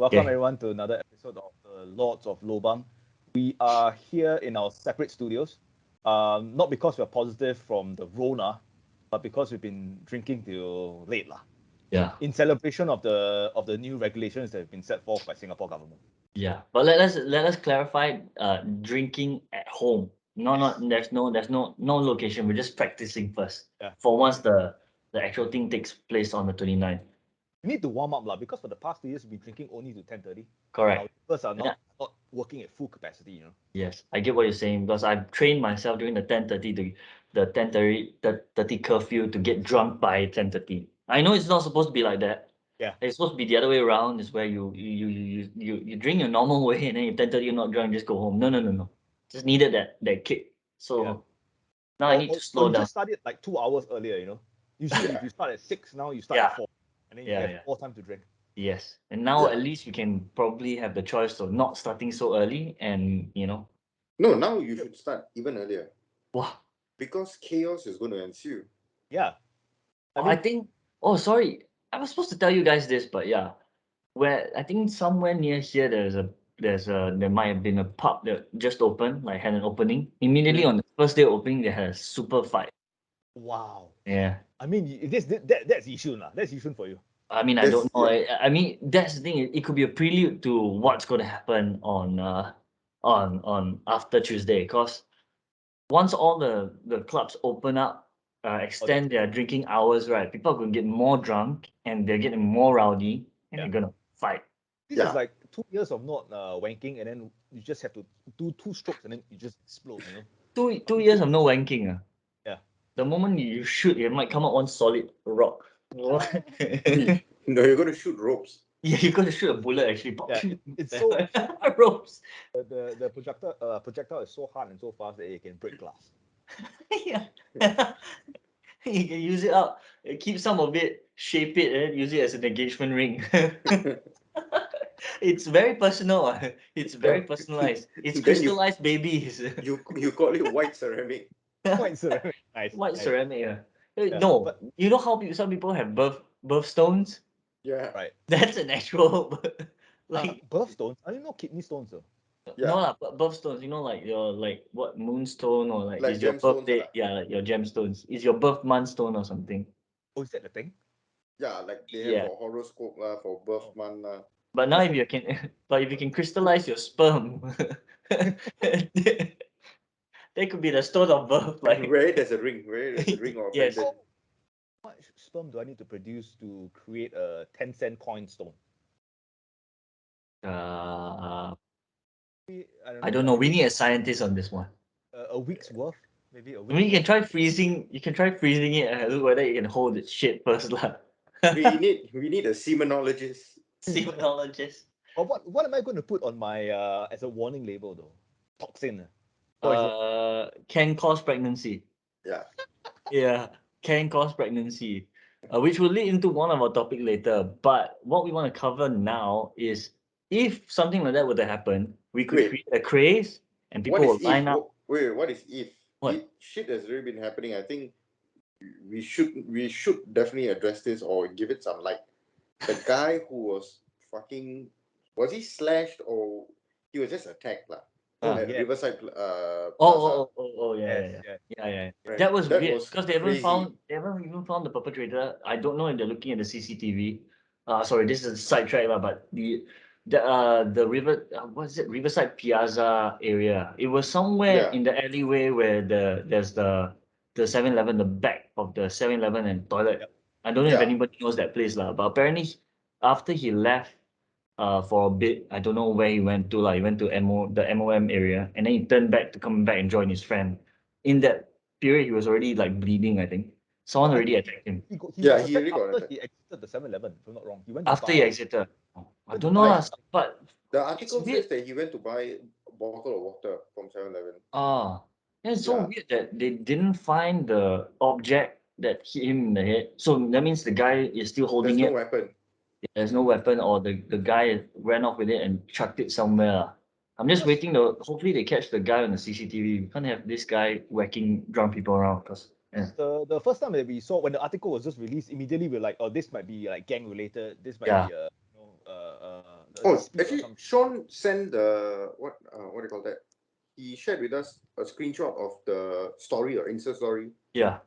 welcome everyone to another episode of the Lords of Lobang. We are here in our separate studios, not because we're positive from the Rona, but because we've been drinking till late lah. Yeah. In celebration of the new regulations that have been set forth by Singapore government. Yeah. But let us clarify. Drinking at home. There's no location. We're just practicing first. Yeah. For once the actual thing takes place on the 29th. We need to warm up lah, because for the past 2 years we've been drinking only to 10:30. Correct. Our livers are not working at full capacity, you know. Yes, I get what you're saying because I've trained myself during the 10:30 to the 10:30 curfew to get drunk by 10:30. I know it's not supposed to be like that. Yeah. It's supposed to be the other way around. Is where you drink your normal way and then at 10:30 you're not drunk, just go home. No. Just needed that kick. So Yeah. now I need to slow you down. just started like 2 hours earlier, you know. Usually if you start at 6, now you start at 4. And then you have more time to drink. Yes. And now at least you can probably have the choice of not starting so early and No, now you should start even earlier. Wow. Because chaos is going to ensue. Yeah. I think sorry. I was supposed to tell you guys this, but yeah. Where I think somewhere near here there might have been a pub that just opened, like had an opening. Immediately on the first day of opening, they had a super fight. Wow. Yeah. I mean, that's Yishun lah. That's Yishun for you. I mean, I don't know. I mean, that's the thing. It could be a prelude to what's going to happen on after Tuesday. Because once all the clubs open up, extend their drinking hours, right? People are going to get more drunk and they're getting more rowdy and they're going to fight. This is like 2 years of not wanking, and then you just have to do 2 strokes and then you just explode, you know. 2 years of no wanking. Yeah. The moment you shoot, it might come out one solid rock. No, you're going to shoot ropes. Yeah, you're going to shoot a bullet actually. Yeah, it's so ropes. The projectile is so hard and so fast that it can break glass. Yeah. You can use it up, keep some of it, shape it, and use it as an engagement ring. It's very personal. It's very personalized. It's crystallized babies. You call it white ceramic. White ceramic. Nice. White ceramic. Yeah. No, but you know how some people have birthstones? Yeah. Right. That's an actual birthstones? I didn't know kidney stones though. Yeah. No, birthstones, like your what moonstone or like is your gemstones, birthday, like your gemstones. Is your birth month stone or something. Oh, is that the thing? Yeah, like they have for horoscope for birth month. But now if you can crystallize your sperm, that could be the stone of birth. Like where there's a ring, or yes. pendant. How much sperm do I need to produce to create a 10-cent coin stone? I don't know. We need a scientist on this one. A week's worth, maybe a week. I mean, you can try freezing. You can try freezing it and look whether you can hold the shit first, lah. we need a semenologist. Semenologist. But what am I going to put on my as a warning label though? Toxin. Can cause pregnancy. Yeah. Yeah, can cause pregnancy, which will lead into one of our topic later. But what we want to cover now is if something like that were to happen, we could create a craze and people will line up. Wait, what is if? What? Shit has already been happening. I think we should definitely address this or give it some light. The guy who was he slashed or he was just attacked lah? At Riverside. Yeah. That was weird because they haven't even found the perpetrator. I don't know if they're looking at the CCTV. Sorry, this is a sidetrack lah, but the Riverside Piazza area. It was somewhere in the alleyway where there's the 7-Eleven, the back of the 7-Eleven and toilet. Yep. I don't know if anybody knows that place lah, but apparently after he left for a bit, I don't know where he went to. He went to the MOM area, and then he turned back to come back and join his friend. In that period, he was already bleeding. I think someone already attacked him. He already got attacked. He exited the 7-Eleven, if I'm not wrong. He went after he exited. I don't know, but the article says that he went to buy a bottle of water from 7-Eleven. It's so weird that they didn't find the object that hit him in the head. So that means the guy is still holding it. There's no weapon. There's no weapon, or the guy ran off with it and chucked it somewhere. I'm just waiting hopefully they catch the guy on the CCTV. We can't have this guy whacking drunk people around because the first time that we saw when the article was just released, immediately we're like, oh, this might be like gang related. This might be Oh, dispute or actually, something. Sean sent the what do you call that? He shared with us a screenshot of the story or Insta story. Yeah.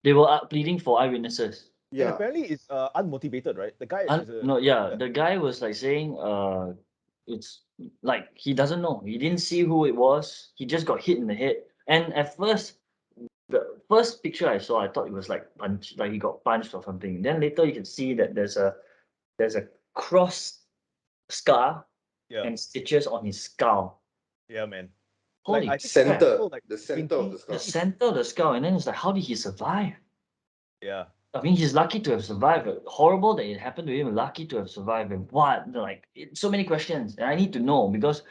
They were pleading for eyewitnesses. And Yeah, apparently it's unmotivated, right? The guy is a No, yeah, the guy was like saying, it's like he doesn't know. He didn't see who it was. He just got hit in the head. And at first, the first picture I saw, I thought it was like punch, like he got punched or something. Then later you can see that there's a cross scar yeah, and stitches on his skull. yeah, man. Holy I think crap. center, like the center of the 20, skull. The center of the skull, and then it's like, how did he survive? yeah. I mean, he's lucky to have survived. Horrible that it happened to him. Lucky to have survived. And what? Like, so many questions, and I need to know because,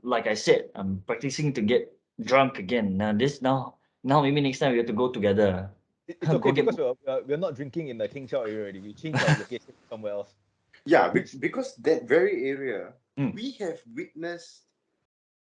like I said, I'm practicing to get drunk again. Now maybe next time we have to go together. It's okay Go get. because we're not drinking in the King Chao area already. We changed our location somewhere else. Yeah, because that very area, Mm. we have witnessed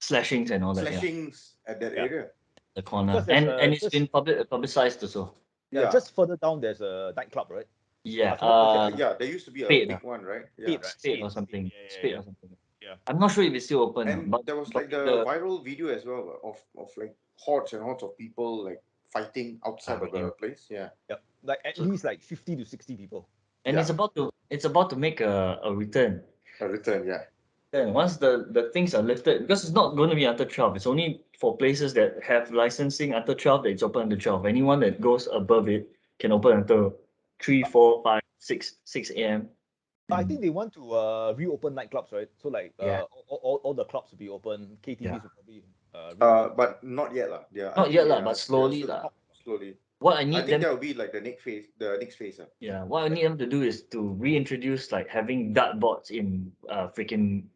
Slashings and all that. Yeah, slashings at that Yeah. area. the corner, Because there's and it's just been publicized also. yeah, Yeah. just further down there's a nightclub, right? Yeah. I forgot what's Yeah, there used to be a Spade, big one, right? Yeah. Spade, right? Spade or something. Yeah, yeah, Spade yeah. or something. Yeah. I'm not sure if it's still open. And but there was but like the viral video as well of like hordes and hordes of people like fighting outside of the place. Yeah. Yep. Like at So- least like 50 to 60 people. and Yeah. it's about to make a return. A return, yeah. Then once the things are lifted, because it's not going to be after 12, it's only for places that have licensing after 12 that it's open until 12. Anyone that goes above it can open until 3, 4, 5, 6 a.m. I think they want to reopen nightclubs, right? So like Yeah. all the clubs will be open. KTVs Yeah. will probably reopen. But not yet lah. Yeah. Not yet lah, but slowly lah. Slowly. What I I need think them, that will be like the next phase. yeah, what I need them to do is to reintroduce like having dartboards in freaking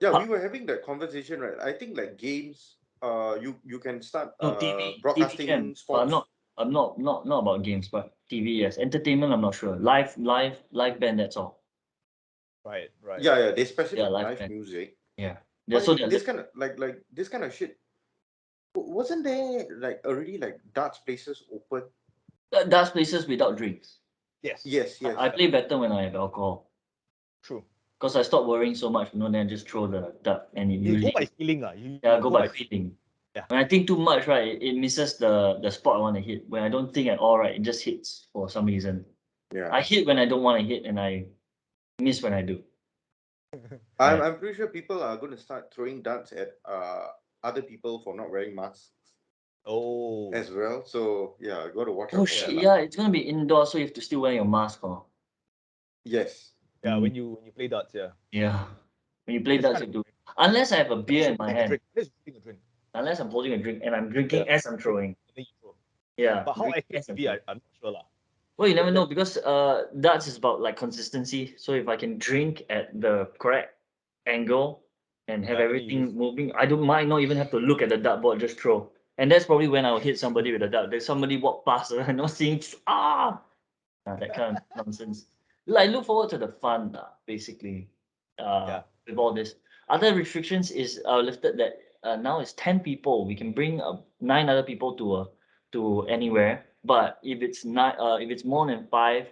Yeah, we pub- were having that conversation, right? I think like games, you can start no, TV broadcasting can, but sports. not about games, but TV, yes. Entertainment, I'm not sure. Live band, that's all. Right. Yeah, they specify Yeah, live live band. music. Yeah. But So this kind of like this kind of shit. Wasn't there like already like darts places open? that's places without drinks. Yes. Yes. I play better when I have alcohol. True. Because I stop worrying so much, then I just throw the dart and it You go usually by feeling lah. yeah, go by feeling. Yeah. When I think too much, right, it misses the spot I want to hit. When I don't think at all, right, it just hits for some reason. Yeah. I hit when I don't want to hit, and I miss when I do. I'm pretty sure people are going to start throwing darts at other people for not wearing masks Oh. as well. So yeah, got to watch out Oh for shit! that lah. Yeah, it's gonna be indoor, so you have to still wear your mask. Oh. Yes. Yeah, Mm. when you play darts, yeah. Yeah. When you play It's darts, you do. Unless I have a beer in my hand. Unless I'm holding a drink and I'm drinking as I'm throwing. Then you throw. Yeah. But how drinking accurate as I'm it be, throwing. I'm not sure lah. Well, you never know because darts is about like consistency. So if I can drink at the correct angle and have Yeah, everything moving, I don't might not even have to look at the dartboard, just throw. And that's probably when I'll hit somebody with a dart. There's somebody walk past and I'm not seeing that kind of nonsense. Like look forward to the fun, basically. With all this. Other restrictions is lifted that now it's 10 people. We can bring 9 other people to anywhere. But if it's not if it's more than 5,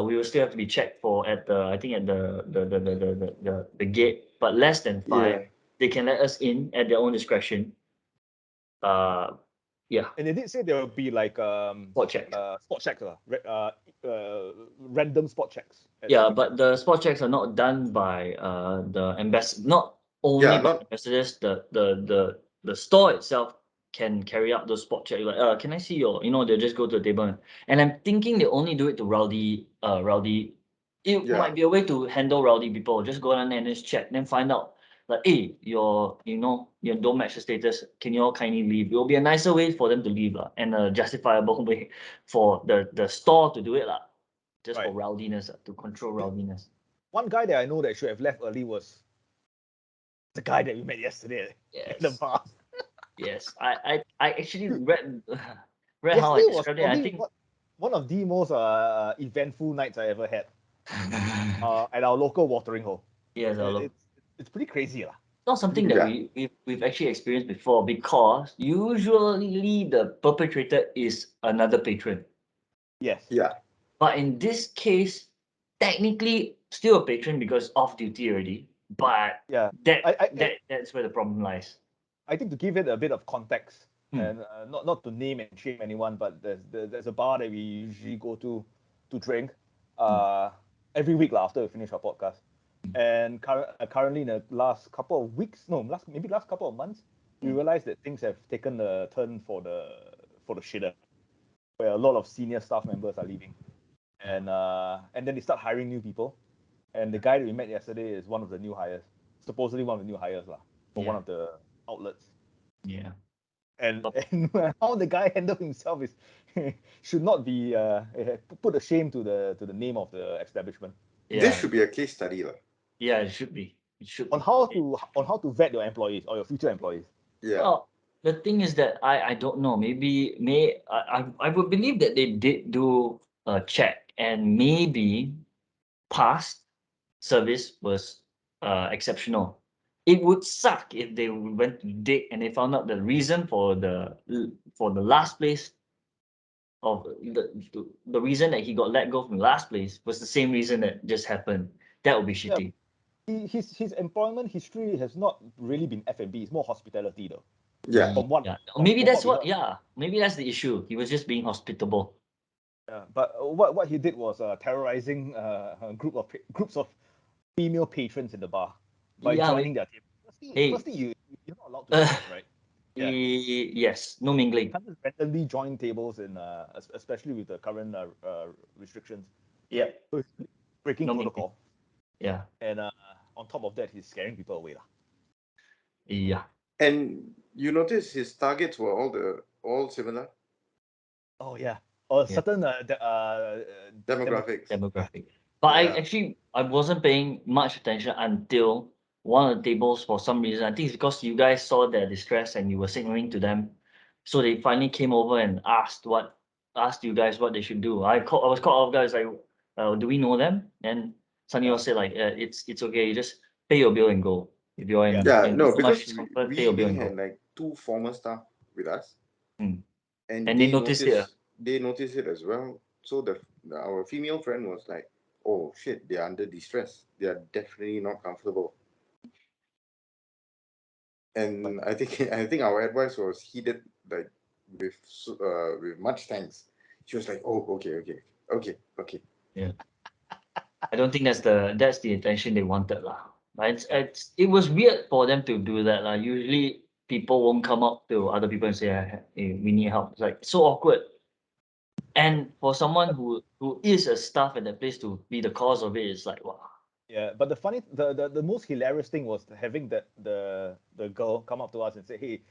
we will still have to be checked for at the the gate. But less than 5, they can let us in at their own discretion. Yeah. And they did say there will be like Spot checks. spot checks random spot checks. Yeah, but the spot checks are not done by the ambassador. Not only by ambassadors. The store itself can carry out those spot checks. Like, can I see your? They'll just go to the table, and I'm thinking they only do it to rowdy. It might be a way to handle rowdy people. Just go down there and just check, then find out. Like, hey, you don't match the status. Can you all kindly leave? It will be a nicer way for them to leave, and a justifiable way for the store to do it, just for rowdiness, to control rowdiness. One guy that I know that should have left early was the guy that we met yesterday in the bar. Yes, I actually read how I described it. I think one of the most eventful nights I ever had at our local watering hole. Yes, it's pretty crazy lah. Not something that we've actually experienced before, because usually the perpetrator is another patron. Yes. Yeah. But in this case, technically still a patron because off duty already. But Yeah, that's where the problem lies. I think to give it a bit of context, Hmm. and not to name and shame anyone, but there's a bar that we usually go to drink every week after we finish our podcast. And currently in the last couple of weeks, no, last couple of months, we realized that things have taken a turn for the shitter, where a lot of senior staff members are leaving, and then they start hiring new people. And the guy that we met yesterday is one of the new hires, supposedly one of the new hires for one of the outlets. Yeah. And how the guy handled himself is should not be put a shame to the name of the establishment. Yeah. This should be a case study, lah. Yeah, it should be. It should on be. how to vet your employees or your future employees. Yeah. Well, the thing is that I don't know. Maybe I would believe that they did do a check, and maybe past service was exceptional. It would suck if they went to dig and they found out the reason for the last place of the reason that he got let go from the last place was the same reason that just happened. That would be shitty. His employment history has not really been F&B. It's more hospitality though. Yeah. Maybe that's what. Yeah, maybe that's the issue. He was just being hospitable. Yeah, but what he did was terrorizing groups of female patrons in the bar by joining their table. Firstly, you're not allowed to do that, right? Yeah. Yes, no mingling. You can't just randomly join tables especially with the current restrictions. Yeah. So breaking protocol. Yeah. And on top of that, he's scaring people away. Yeah. And you notice his targets were all similar. Oh yeah. Or certain demographics. But I wasn't paying much attention until one of the tables, for some reason, I think it's because you guys saw their distress and you were signaling to them, so they finally came over and asked you guys what they should do. I was called off, guys, like, do we know them? And Sunny said like, it's okay, you just pay your bill and go. If you're in no, so because pay your bill and had go. like 2 former staff with us, and they noticed it. They noticed it as well. So our female friend was like, "Oh shit, they're under distress. They are definitely not comfortable." And I think our advice was heeded, like with much thanks. She was like, "Oh, okay." Yeah. I don't think that's the intention they wanted lah. But it was weird for them to do that lah. Usually people won't come up to other people and say, hey, we need help. It's like so awkward. And for someone who is a staff at that place to be the cause of it, it's like, wow. Yeah, but the most hilarious thing was having the girl come up to us and say, "Hey,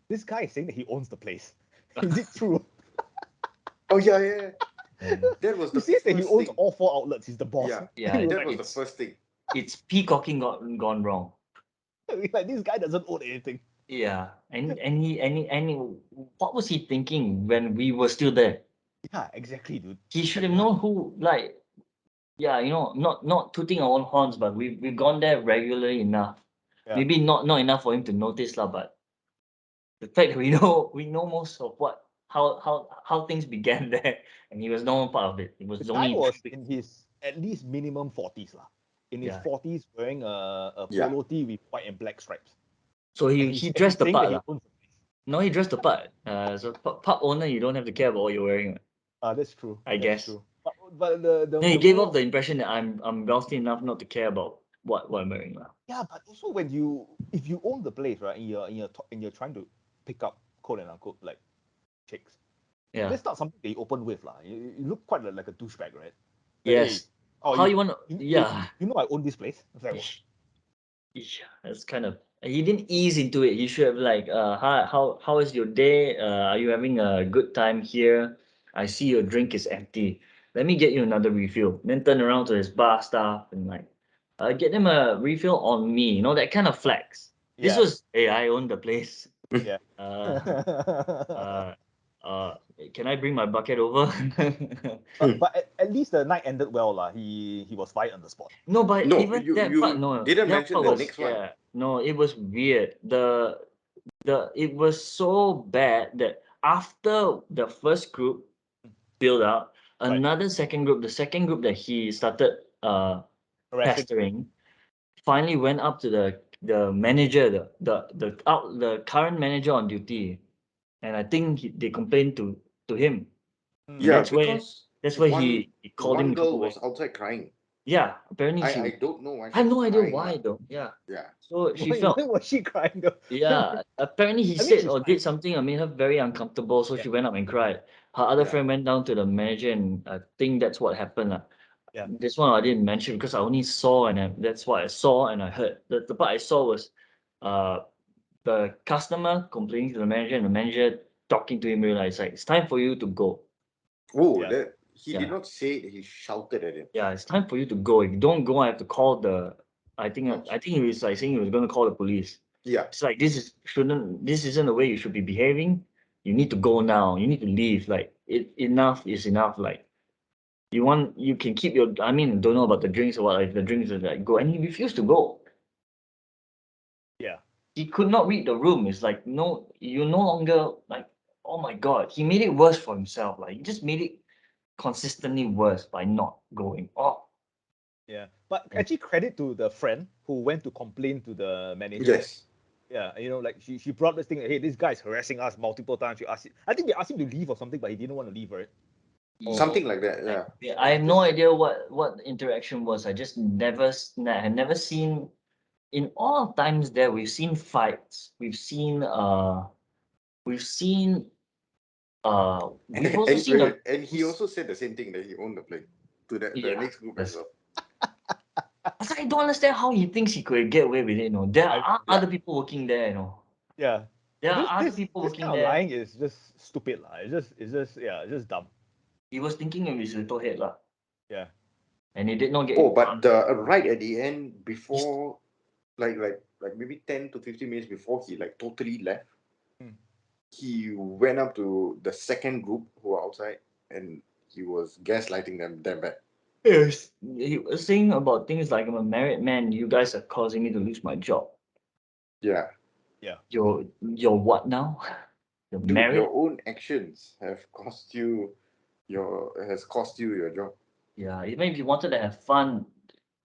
this guy is saying that he owns the place. Is it true?" Oh yeah. That was he says that he owns all 4 outlets. He's the boss. Yeah, that was the first thing. It's peacocking gone wrong. Like, this guy doesn't own anything. Yeah, and what was he thinking when we were still there? Yeah, exactly, dude. He should have known who, like, yeah, not tooting our own horns, but we've gone there regularly enough. Yeah. Maybe not enough for him to notice lah, but the fact that we know most of how things began there, and he was no part of it. It was the only guy was in his at least minimum 40s lah. In his 40s, wearing a polo tee with white and black stripes. So he dressed the part lah. No, he dressed the part. So pub owner, you don't have to care about what you're wearing. That's true. I guess. True. But he gave off the impression that I'm wealthy enough not to care about what I'm wearing lah. Yeah, but also if you own the place, right, and you're trying to pick up quote and unquote like chicks. Yeah. That's not something they open with lah. You look quite like a douchebag, right? Like, yes. Hey, how you want to? Yeah. You know I own this place. Like, yeah, that's kind of. He didn't ease into it. He should have like, how is your day? Are you having a good time here? I see your drink is empty. Let me get you another refill. Then turn around to his bar staff and like, get them a refill on me. You know, that kind of flex. Yeah. This was, hey, I own the place. Yeah. Can I bring my bucket over? but at least the night ended well lah. He was fired on the spot. No, but no, even that part, no. Didn't mention the next one. Yeah, no, it was weird. It was so bad that after the first group build out, another second group, the second group that he started pestering, finally went up to the manager, the current manager on duty, and I think they complained to him. Yeah, That's where he called him. One girl was outside crying. Yeah, apparently I don't know why. I have no idea crying, why though. Yeah. Yeah. So she Why felt. was she crying though? Yeah, apparently he I mean, said she's or fine. did something that made her very uncomfortable, so Yeah. she went up and cried. Her other Yeah. friend went down to the manager, and I think that's what happened. Yeah. This one I didn't mention because I only saw, and that's what I saw and I heard. The part I saw was the customer complaining to the manager, and the manager talking to him, realized like it's time for you to go. Oh, Yeah. that he Yeah. did not say it, he shouted at him. Yeah, it's time for you to go. If you don't go, I have to call the. I think he was like saying he was going to call the police. Yeah. It's like this isn't the way you should be behaving. You need to go now. You need to leave. Like enough is enough. Like you can keep your. I mean, don't know about the drinks or what. Like the drinks are like go, and he refused to go. Yeah. He could not read the room. It's like no, you're no longer like. Oh my God, he made it worse for himself. Like he just made it consistently worse by not going. Oh. Yeah. But actually, credit to the friend who went to complain to the manager. Yes. Yeah, like she brought this thing. Hey, this guy's harassing us multiple times. I think they asked him to leave or something, but he didn't want to leave, right? Something like that. Yeah. I have no idea what interaction was. I just never had never seen in all times there we've seen fights. We've seen we've also seen and he also said the same thing that he owned the plane to the next group as well. I don't understand how he thinks he could get away with it. There are other people working there. Yeah. There are other people this working kind of there. lying is just stupid, lah. It's just dumb. He was thinking of his little head, lah. Yeah. And he did not get. Oh, but right at the end, before, like maybe 10 to 15 minutes before he like totally left, he went up to the second group who were outside, and he was gaslighting them damn bad. Yes, he was saying about things like, I'm a married man. You guys are causing me to lose my job. Yeah. Yeah. You're what now? You're Dude, married. your own actions have cost you your job. Yeah, even if you wanted to have fun,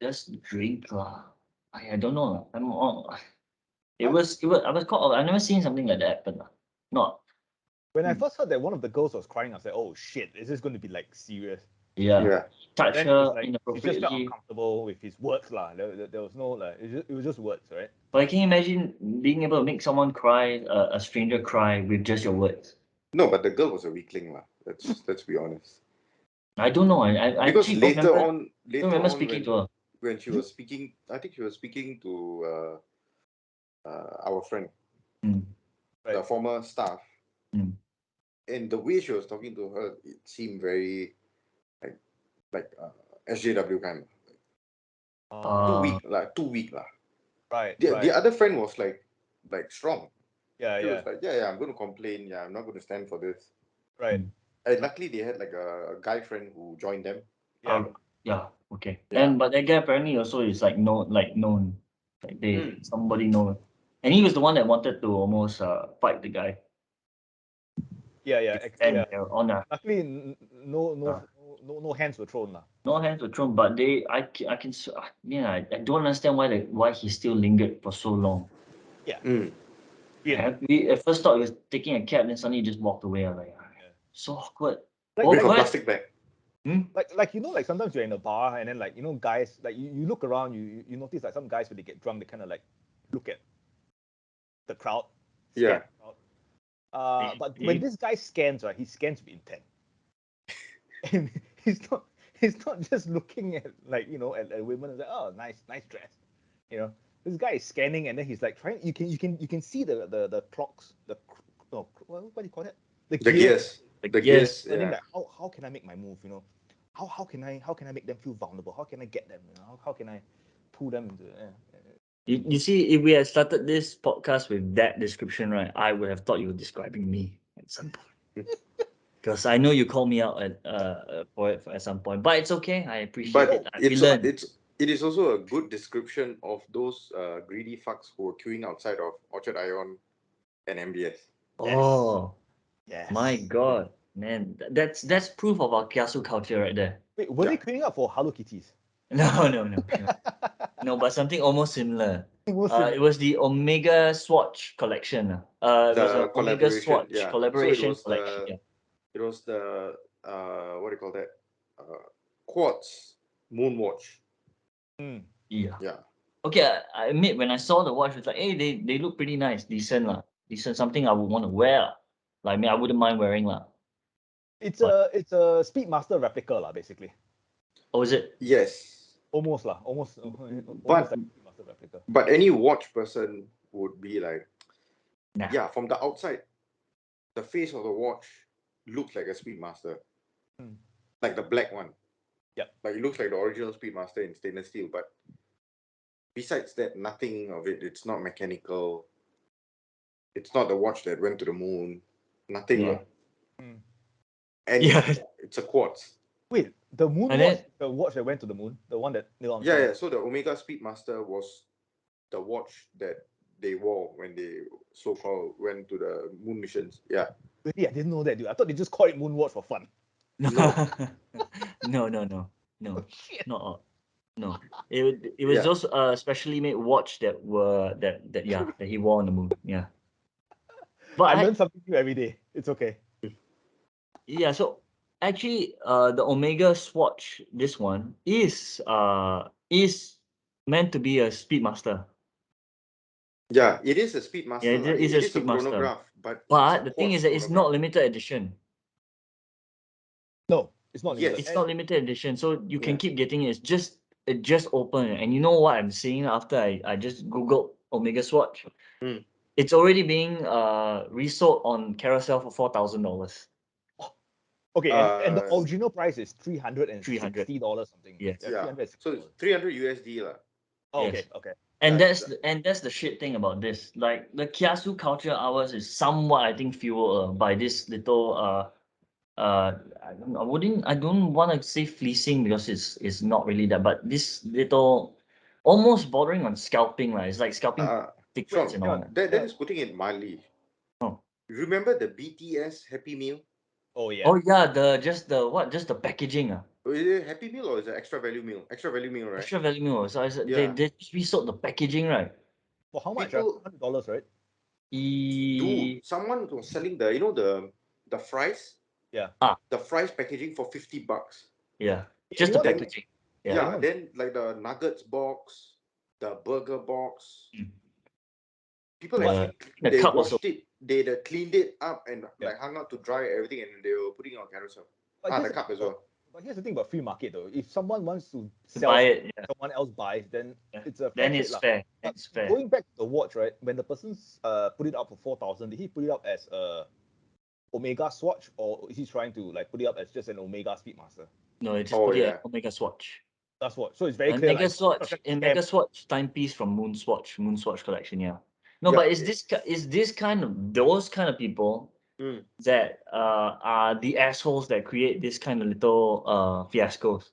just drink lah. I don't know. It was I was caught. I've never seen something like that happen. Not. When I first heard that one of the girls was crying, I was like, oh shit, is this going to be like serious? Yeah. Touch Then her she just inappropriately. felt uncomfortable with his words, lah. There was no like, it was just words, right? But can you imagine being able to make someone cry, a stranger cry with just your words? No, but the girl was a weakling, lah. Let's be honest. I don't know. I because later don't remember on speaking to her. When she was speaking, I think she was speaking to our friend, the former staff, and the way she was talking to her, it seemed very like SJW kind. Too weak lah. Right. The other friend was like strong. Yeah. He was like, yeah, I'm going to complain. Yeah, I'm not going to stand for this. Right. And luckily they had like a guy friend who joined them. Yeah. Okay. And but that guy apparently also is like known. Like somebody known. And he was the one that wanted to almost fight the guy. Yeah. And luckily no hands were thrown lah. No hands were thrown, but I don't understand why he still lingered for so long. Yeah. We at first thought he was taking a cab, then suddenly he just walked away. I'm like, so awkward. With a plastic bag. Like like sometimes you're in a bar and then like guys like you look around, you notice like some guys when they get drunk they kind of like look at the crowd. Yeah. But when this guy scans, right, he scans with intent. And he's not just looking at like at women and like, oh, nice dress. This guy is scanning and then he's like trying. You can see the clocks. What do you call it? The gears. And then like, how can I make my move? How can I make them feel vulnerable? How can I get them? How can I pull them into? You see, if we had started this podcast with that description, right, I would have thought you were describing me at some point. Because I know you call me out for it at some point, but it's okay. I appreciate it. It is also a good description of those greedy fucks who are queuing outside of Orchard Ion and MBS. Oh, yes. My God, man, that's proof of our kiasu culture right there. Wait, were they queuing up for Hello Kitties? No, but something almost similar. Almost It was the Omega Swatch collection. It was The an Omega collaboration, Swatch yeah. collaboration collection. Yeah. It was the what do you call that? Quartz Moonwatch. Mm. Yeah. Yeah. Okay, I admit when I saw the watch, it's like, hey, they look pretty nice, decent lah, decent. Something I would want to wear lah. Like me, I wouldn't mind wearing lah. It's But- a Speedmaster replica lah, basically. Oh, is it? Yes. Almost lah, almost like But Speedmaster replica. but any watch person would be like, Nah. yeah, from the outside, the face of the watch looks like a Speedmaster. Hmm. Like the black one. Yep. Like it looks like the original Speedmaster in stainless steel, but besides that, nothing of it. It's not mechanical. It's not the watch that went to the moon. Nothing. Yeah. lah. Mm. And Yeah. it's a quartz. Wait, the moon And watch, then- the watch that went to the moon, the one that Neil Yeah, Armstrong. yeah. So the Omega Speedmaster was the watch that they wore when they so-called went to the moon missions. Yeah. Really, I didn't know that, dude. I thought they just called it moon watch for fun. No, No. no. Oh, shit. Not all. No. It was Yeah. just a specially made watch that he wore on the moon. Yeah. But I learn something new every day. It's okay. yeah, so actually the Omega Swatch, this one is meant to be a Speedmaster. Yeah, it is a Speedmaster. Yeah, it is a a Speedmaster. chronograph, but But the thing is that it's not limited edition. No, it's not Yes. limited. It's not limited edition, so you can Yeah. keep getting it. It just open, and you know what I'm seeing after I just googled Omega Swatch. Mm. It's already being resold on Carousel for $4,000. Okay, and the Uh, original price is $360 something. Yes. Yeah. $360. So it's 300 USD lah. Oh, Yes. okay, okay. And Yeah, that's the shit thing about this. Like the Kiasu culture hours is somewhat, I think, fueled by this little I don't want to say fleecing because it's not really that, but this little almost bordering on scalping, right? It's like scalping tickets and all Sean, that. that is putting it mildly. Oh. Remember the BTS Happy Meal? Oh, yeah. Oh yeah, just the packaging. Is it Happy Meal or is it Extra Value Meal? Extra Value Meal, right? Extra value meal. So Yeah. they resold the packaging, right? For how much? People- $100, right? Dude, someone was selling the fries. Yeah. The fries packaging for $50. Yeah. Just the Anyone- packaging. Yeah. Yeah. anyone- Then like the nuggets box, the burger box. Mm. People The- actually the they cup washed also. it, they cleaned it up and Yeah. like hung out to dry everything, and they were putting it on Carousel. But The here's cup as thing well. But here's the thing about free market though. If someone wants to To sell, buy it, yeah. someone else buys, then Yeah. it's a fair Then trade it's lah. fair. But It's fair. Going back to the watch, right? When the person's put it up for 4,000, did he put it up as a Omega Swatch, or is he trying to like put it up as just an Omega Speedmaster? No, it just Oh, put it yeah. at Omega Swatch. That's what. So it's very And clear. Mega like, Swatch, not in scam. Mega Swatch timepiece from Moon Swatch collection, yeah. No, Yeah, but is this kind of those kind of people Mm. that are the assholes that create this kind of little fiascos?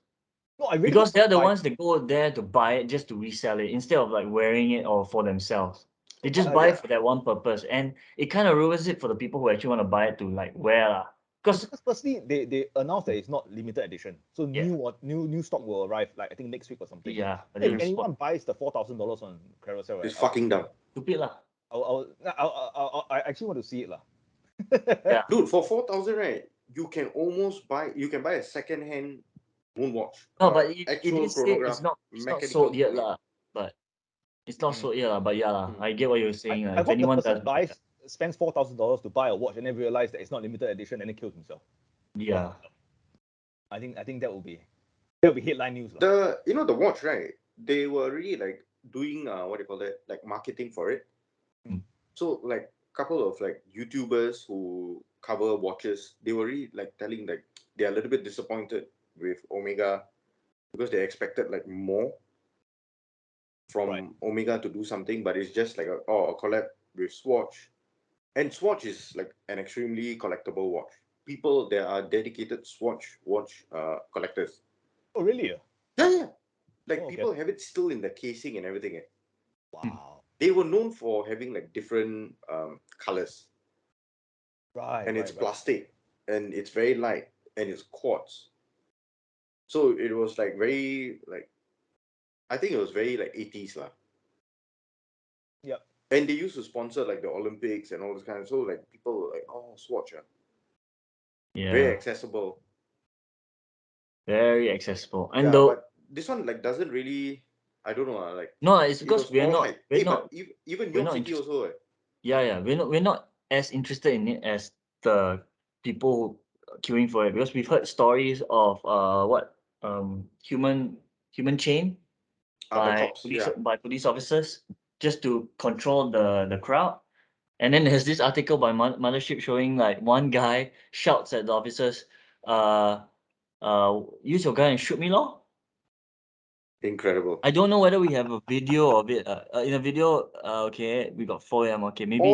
No, I really Because hope they're the not buy- ones that go there to buy it just to resell it instead of like wearing it or for themselves. They just buy yeah. it for that one purpose, and it kind of ruins it for the people who actually want to buy it to like wear lah. Because Because firstly, they announced that it's not limited edition, so Yeah. new stock will arrive like I think next week or something. yeah, but If then anyone buys the $4,000 on Carousel, right? It's fucking dumb. stupid lah. I actually want to see it lah. Yeah. Dude, for 4,000, right? You can buy a second-hand moonwatch. No, but it actual is say chronograph, it's not mechanical sold yet chronograph. lah. But it's not Mm. sold yet lah. But yeah lah, Mm. I get what you're saying. I If hope the anyone person does, spends $4,000 to buy a watch and then realize that it's not limited edition and then kills himself. yeah, I think that will be headline news lah. The watch, right? They were really like doing what do you call that? Like marketing for it. Mm. So like couple of like YouTubers who cover watches, they were really like telling like they're a little bit disappointed with Omega because they expected like more from Right. Omega to do something, but it's just like a collab with Swatch. And Swatch is like an extremely collectible watch. People, there are dedicated Swatch watch collectors. Oh really? Yeah. Like Oh, okay. people have it still in the casing and everything. Wow. They were known for having like different colors, Right. and it's right. plastic, and it's very light, and it's quartz. So it was like very like I think it was very like 80s lah. Yep. And they used to sponsor like the Olympics and all this kind of, so like people were like, oh, Swatch, very Yeah, accessible. very accessible. And Yeah, though but this one like doesn't really, I don't know, like no, it's it because was we're more not hype. we're Hey, not but even we're York not City interested. also, Yeah, we're not as interested in it as the people queuing for it, because we've heard stories of human chain by cops, yeah. by police officers just to control the crowd. And then there's this article by Mothership showing like one guy shouts at the officers, use your gun and shoot me, law. Incredible. I don't know whether we have a video of it. In a video, okay, we got 4 a.m. Okay, maybe.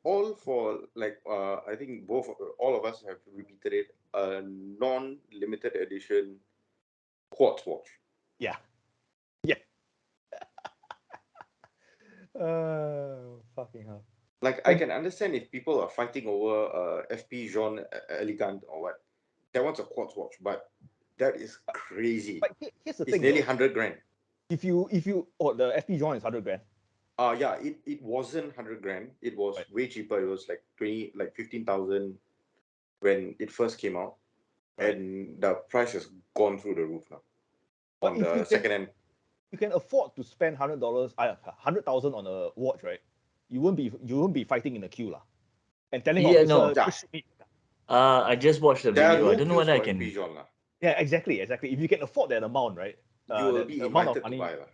All for like I think all of us have repeated it, a non-limited edition quartz watch. Yeah. Fucking hell. Like I can understand if people are fighting over FP Jean Elegant or what. That one's a quartz watch, but that is crazy. But here's the It's thing, nearly though. 100 grand. If you the FP Jean is 100 grand. Yeah, it wasn't 100 grand. It was Right. way cheaper. It was like 15,000 when it first came out. Right. And the price has gone through the roof now. But On if the second hand. you can afford to spend $100, 100,000 on a watch, right? You won't be fighting in the queue, lah. And telling Yeah, officer, no. "Just shoot me." I just watched the There are video. I no don't know queues whether I for can. FP Jean lah. Yeah, exactly. If you can afford that amount, right? You will that be amount of invited to money, buy lah.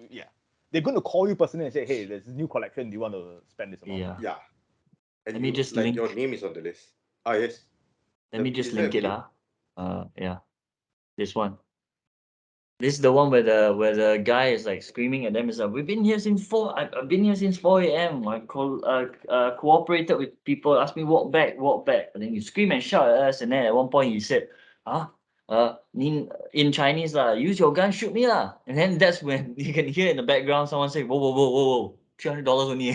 yeah, they're going to call you personally and say, "Hey, there's a new collection. Do you want to spend this amount?" Yeah. Yeah. And Let me just like link. your name is on the list. Yes. Let me just is there a link it. video? Yeah. This one. This is the one where the guy is like screaming at them. Is like, we've been here since I've been here since 4 a.m. I cooperated with people, asked me walk back. And then you scream and shout at us. And then at one point he said, in Chinese use your gun, shoot me lah. And then that's when you can hear in the background someone say, whoa, $300 only.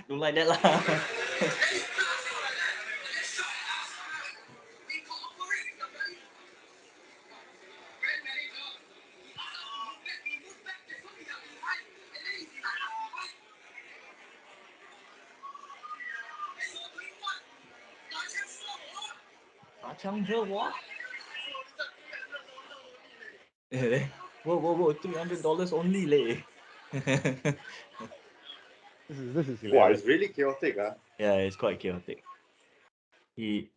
Don't like that lah. Whoa, $300 only leh. This is Wow, hilarious. it's really chaotic, huh? Yeah, it's quite chaotic. I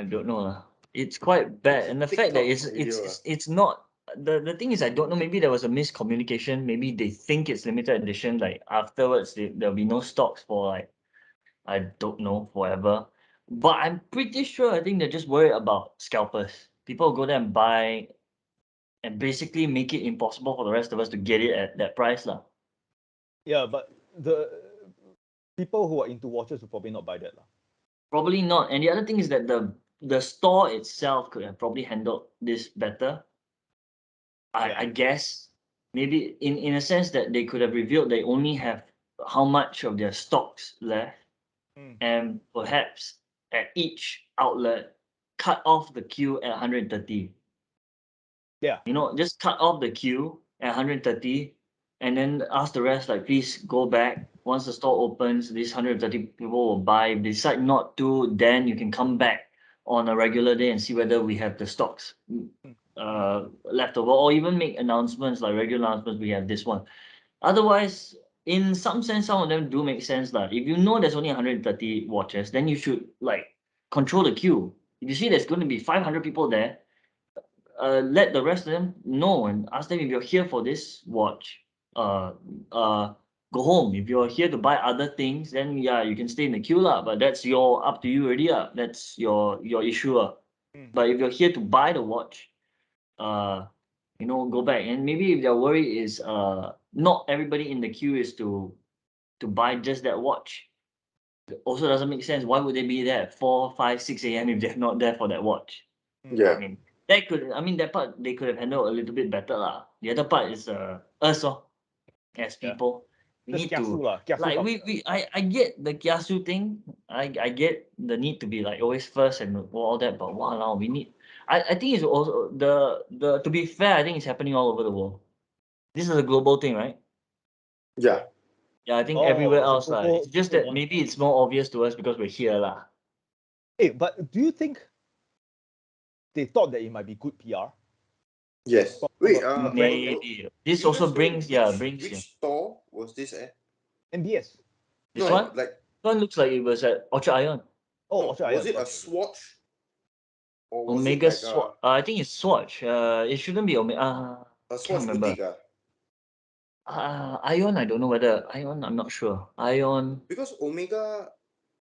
don't know lah. It's quite bad, and the fact that TikTok video, it's not. The thing is, I don't know. Maybe there was a miscommunication. Maybe they think it's limited edition. Like afterwards, there'll be no stocks for like, I don't know, forever. But I'm pretty sure. I think they're just worried about scalpers. People go there and buy, and basically make it impossible for the rest of us to get it at that price lah. Yeah, but the people who are into watches will probably not buy that, lah. Probably not. And the other thing is that the store itself could have probably handled this better. I guess maybe in a sense that they could have revealed they only have how much of their stocks left, and perhaps at each outlet cut off the queue at 130. Yeah. Just cut off the queue at 130 and then ask the rest, like, please go back. Once the store opens, these 130 people will buy. If they decide not to, then you can come back on a regular day and see whether we have the stocks left over, or even make announcements, like regular announcements, we have this one. Otherwise, in some sense, some of them do make sense. If you know there's only 130 watches, then you should like control the queue. If you see there's going to be 500 people there, let the rest of them know and ask them, if you're here for this watch, go home. If you're here to buy other things, then yeah, you can stay in the queue lah. But that's up to you already lah. That's your issue. But if you're here to buy the watch, go back. And maybe if their worry is not everybody in the queue is to buy just that watch. It also doesn't make sense. Why would they be there at 4, 5, 6 a.m. if they're not there for that watch? Yeah. That part they could have handled a little bit better lah. The other part is us as people. We need to like I get the kiasu thing. I get the need to be like always first and all that, but wow, we need. I think it's also the to be fair, I think it's happening all over the world. This is a global thing, right? Yeah. Yeah, I think everywhere it's a else, global- it's just global that one. maybe it's more obvious to us because we're here, lah. Hey, but do you think they thought that it might be good PR? Yes. From Wait, a brand Maybe this you also guys know brings which yeah. store was this at? MBS. This No, one, like this one looks like it was at Orchard Ion. Oh, no, Orchard was Ion. it a Okay. Swatch? Or was Omega it like Swatch. I think it's Swatch. It shouldn't be Omega. a Can't Swatch remember. boutique? Ion. I don't know whether Ion. I'm not sure. Ion. Because Omega,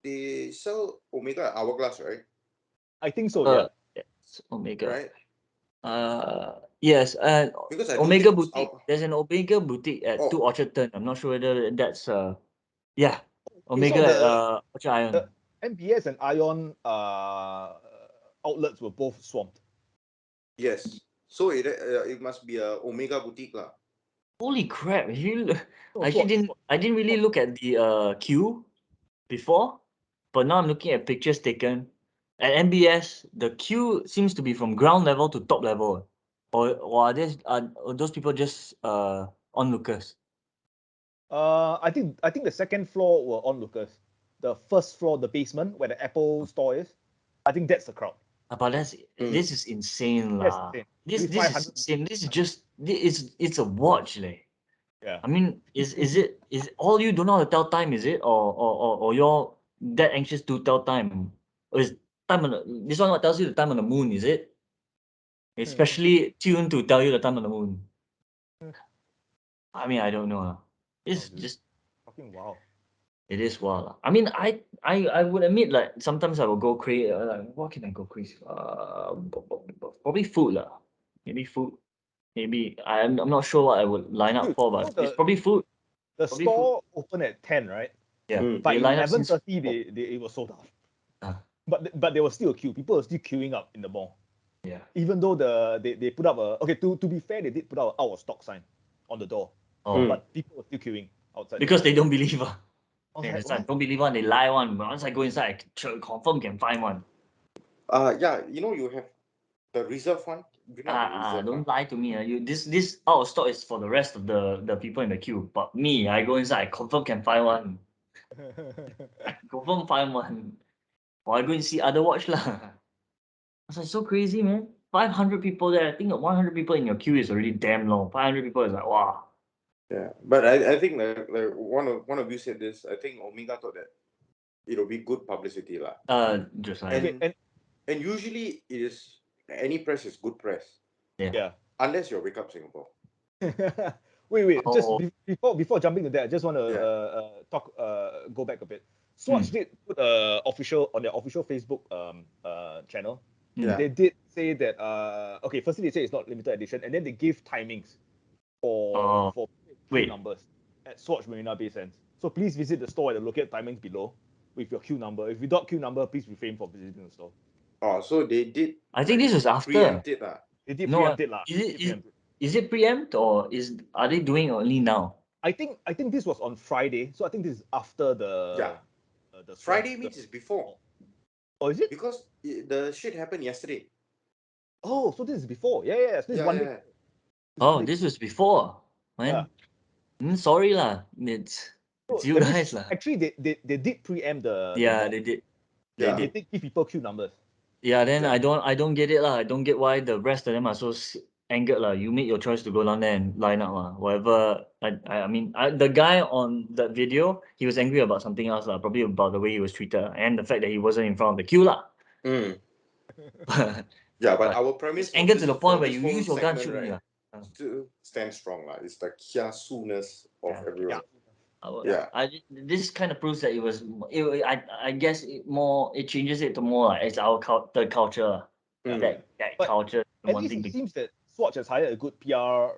they sell Omega at Hourglass, right? I think so, yeah. It's Omega. Right? Yes. Because I don't Omega think Boutique. There's an Omega Boutique at 2 Orchard Turn. I'm not sure whether that's yeah. Omega so at Orchard Ion. the MBS and Ion outlets were both swamped. Yes. So it must be a Omega boutique lah. Holy crap! No, I actually Swatch. didn't really look at the queue before, but now I'm looking at pictures taken. At MBS, the queue seems to be from ground level to top level. Or are those people just onlookers? I think the second floor were onlookers. The first floor, the basement where the Apple store is, I think that's the crowd. But this is insane That's lah. insane. This With is 500 insane. This is just it's a watch leh. Yeah. I mean, is all you don't know how to tell time, is it? Or you're that anxious to tell time? Or is time on this one what tells you the time on the moon, is it? It's specially tuned to tell you the time on the moon. I mean, I don't know. It's just fucking wow. it is wild. I mean, I would admit like sometimes I will go crazy. Like, what can I go crazy? Probably food lah. Maybe food. Maybe I'm not sure what I would line up Dude, for, but it's probably food. The Probably store opened at 10, right? Yeah, By they line up since 11:30, it was sold out. But there was still a queue. People were still queuing up in the mall. Yeah. Even though they put up a to be fair, they did put up an out of stock sign on the door. But people were still queuing outside. Because they don't believe Don't believe one, they lie one. But once I go inside, I confirm can find one. Yeah, you have the reserve one. Don't lie to me. This out of stock is for the rest of the people in the queue. But me, I go inside, I confirm can find one. Confirm find one. Or I go and see other watch lah. I was like, so crazy, man. 500 people there. I think 100 people in your queue is already damn long. 500 people is like, wow. Yeah, but I think like one of you said this. I think Omega thought that it'll be good publicity lah. Just and usually it is any press is good press. Yeah. Unless you're Wake Up Singapore. Wait. Just before jumping to that, I just want to go back a bit. Swatch did put official on their official Facebook channel. They did say that firstly they say it's not limited edition, and then they give timings for queue numbers at Swatch Marina Bay Sands. So please visit the store at the located timings below with your queue number. If without queue number, please refrain from visiting the store. Oh, so they did. I think this was after. Preempt it lah. They did preempt it lah. Is it preempt or are they doing only now? I think this was on Friday, so I think this is after the Friday means it's before. Oh, is it? Because the shit happened yesterday. Oh, so this is before. Yeah. So this is 1 week. Oh, this was before. Man. Sorry lah. It's you guys lah. Actually, they did preempt the. They did. They did give people queue numbers. Yeah, then I don't get it lah. I don't get why the rest of them are so angered lah. You made your choice to go down there and line up lah. Whatever. I mean, the guy on that video, he was angry about something else lah. Probably about the way he was treated and the fact that he wasn't in front of the queue lah. But our premise. Anger to the point where you use your gun shoot me lah. Still stand strong lah. It's the kiasu-ness of everyone. This kind of proves that it was. I guess it changes it to more like it's our the culture. That culture. At least it seems that Swatch has hired a good PR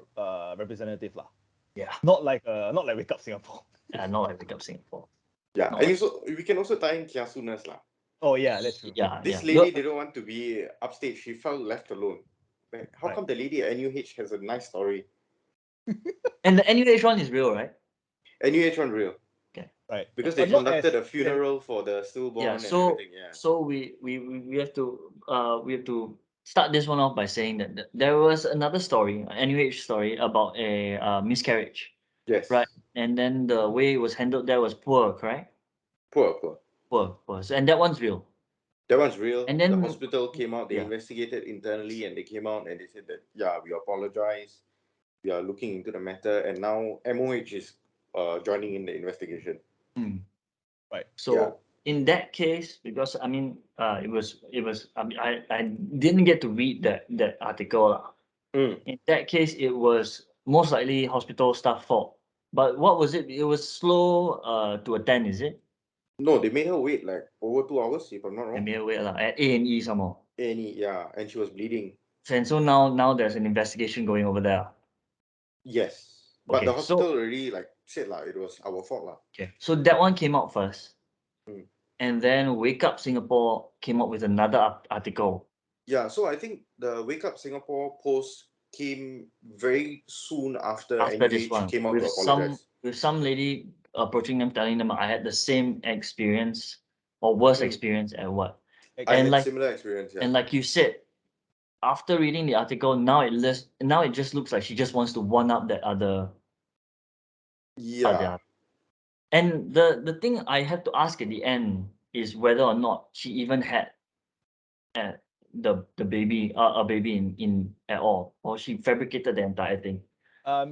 representative lah. Yeah. Not like Wake Up Singapore. Not like Wake Up Singapore. Yeah, and so we can also tie in kiasu-ness lah. Oh yeah, that's true. Yeah, this lady didn't want to be upstage. She felt left alone. Like, how come the lady at NUH has a nice story? And the NUH one is real, right? NUH one real. Okay. Right. Because they conducted a funeral for the stillborn and everything. Yeah. So we have to start this one off by saying that there was another story, an NUH story about a miscarriage, Yes. right? And then the way it was handled there was poor, correct? Poor. Poor. So, and that one's real. That one's real. And then the hospital came out, they yeah. investigated internally, and they came out and they said that, yeah, we apologize. We are looking into the matter, and now MOH is joining in the investigation. Right. So Yeah. in that case, because I mean, it was I mean, I didn't get to read that article. In that case, it was most likely hospital staff fault. But what was it? It was slow to attend, is it? No, they made her wait like over 2 hours, if I'm not They wrong. made her wait at A&E some more. A&E, yeah, and she was bleeding. And so now there's an investigation going over there. Yes, but Okay, the hospital so already like said it was our fault okay, so that one came out first, and then Wake Up Singapore came up with another article. Yeah, so I think the Wake Up Singapore post came very soon after This NUH one came out with to apologize. some lady approaching them, telling them I had the same experience or worse experience at what, I and had like similar experience, yeah. and like you said, after reading the article, now it just looks like she just wants to one up that other. Yeah. And the thing I have to ask at the end is whether or not she even had the baby a baby in at all, or she fabricated the entire thing.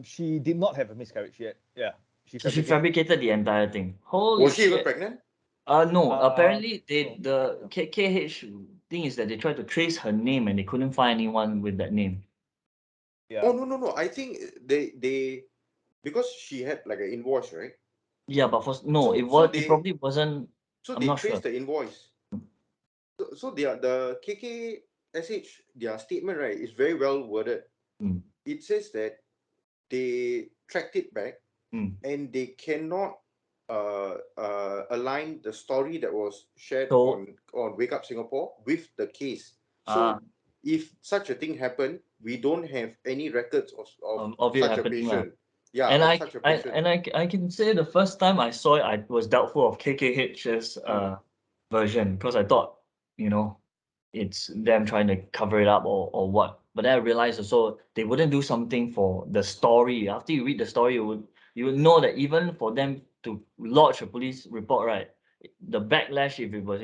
She did not have a miscarriage yet. Yeah. She fabricated the entire thing. Holy Was she even shit. pregnant? No. Apparently, no. the KKH thing is that they tried to trace her name and they couldn't find anyone with that name. Yeah. Oh no! I think they because she had like an invoice, right? Yeah, but it probably wasn't. So I'm they not sure. traced the invoice. So the KKSH, their statement, right, is very well worded. It says that they tracked it back and they cannot align the story that was shared on Wake Up Singapore with the case. So if such a thing happened, we don't have any records of it such a happening. patient. Yeah, And of such a patient. I can say the first time I saw it, I was doubtful of KKH's version because I thought, it's them trying to cover it up or what. But then I realized also they wouldn't do something for the story. After you read the story, you would know that even for them to lodge a police report, right, the backlash, if it was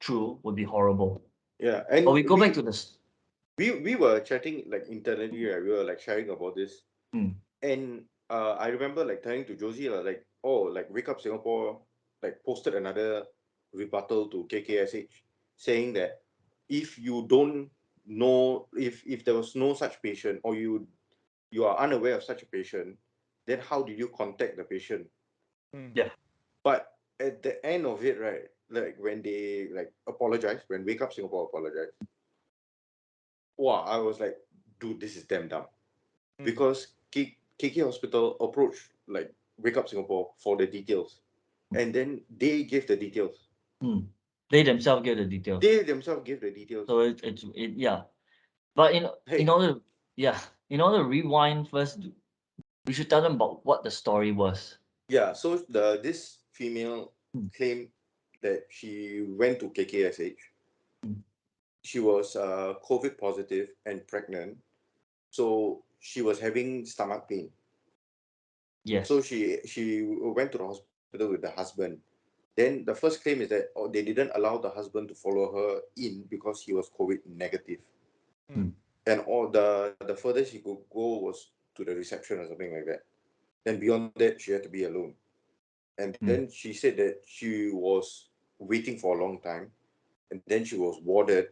true, would be horrible. Yeah, and But we go back to this. We were chatting like internally, right? We were like sharing about this, and I remember like telling to Josie like, oh, like Wake Up Singapore like posted another rebuttal to KKSH saying that if you don't know, if there was no such patient, or you are unaware of such a patient, then how did you contact the patient? Yeah. But at the end of it, right, like when they like apologized, when Wake Up Singapore apologized, wow, I was like, dude, this is damn dumb. Because KK Hospital approached like Wake Up Singapore for the details, and then they gave the details. They themselves gave the details. They themselves gave the details. So it's yeah, but in order to rewind first, we should tell them about what the story was. Yeah, so this female claimed that she went to KKSH. She was COVID positive and pregnant, so she was having stomach pain. Yes. So she went to the hospital with the husband. Then the first claim is that they didn't allow the husband to follow her in because he was COVID negative. And all the furthest he could go was to the reception or something like that. Then beyond that, she had to be alone. And then she said that she was waiting for a long time, and then she was warded,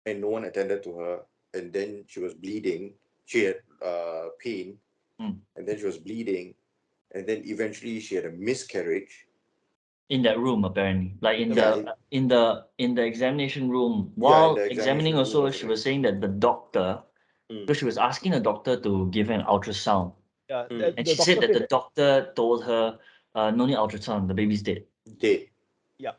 and no one attended to her. And then she was bleeding. She had pain, and then she was bleeding, and then eventually she had a miscarriage. In that room, apparently, like in the examination room, while examining also, she was saying that the doctor, because she was asking the doctor to give her an ultrasound. And she said that the doctor told her, no need ultrasound, the baby's dead. Yeah.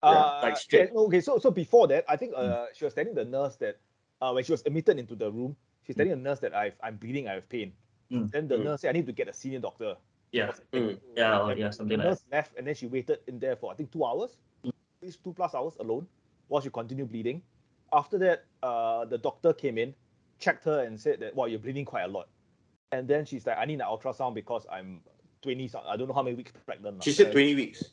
Like straight. Okay, so before that, I think she was telling the nurse that when she was admitted into the room, she's telling the nurse that I'm bleeding, I have pain. Then the nurse said, I need to get a senior doctor. Yeah. Something The nurse left, and then she waited in there for I think 2 hours, at least 2+ hours alone, while she continued bleeding. after that, the doctor came in, checked her, and said that, "Wow, you're bleeding quite a lot." And then she's like, "I need an ultrasound because I'm 20. I don't know how many weeks pregnant." She said 20 weeks.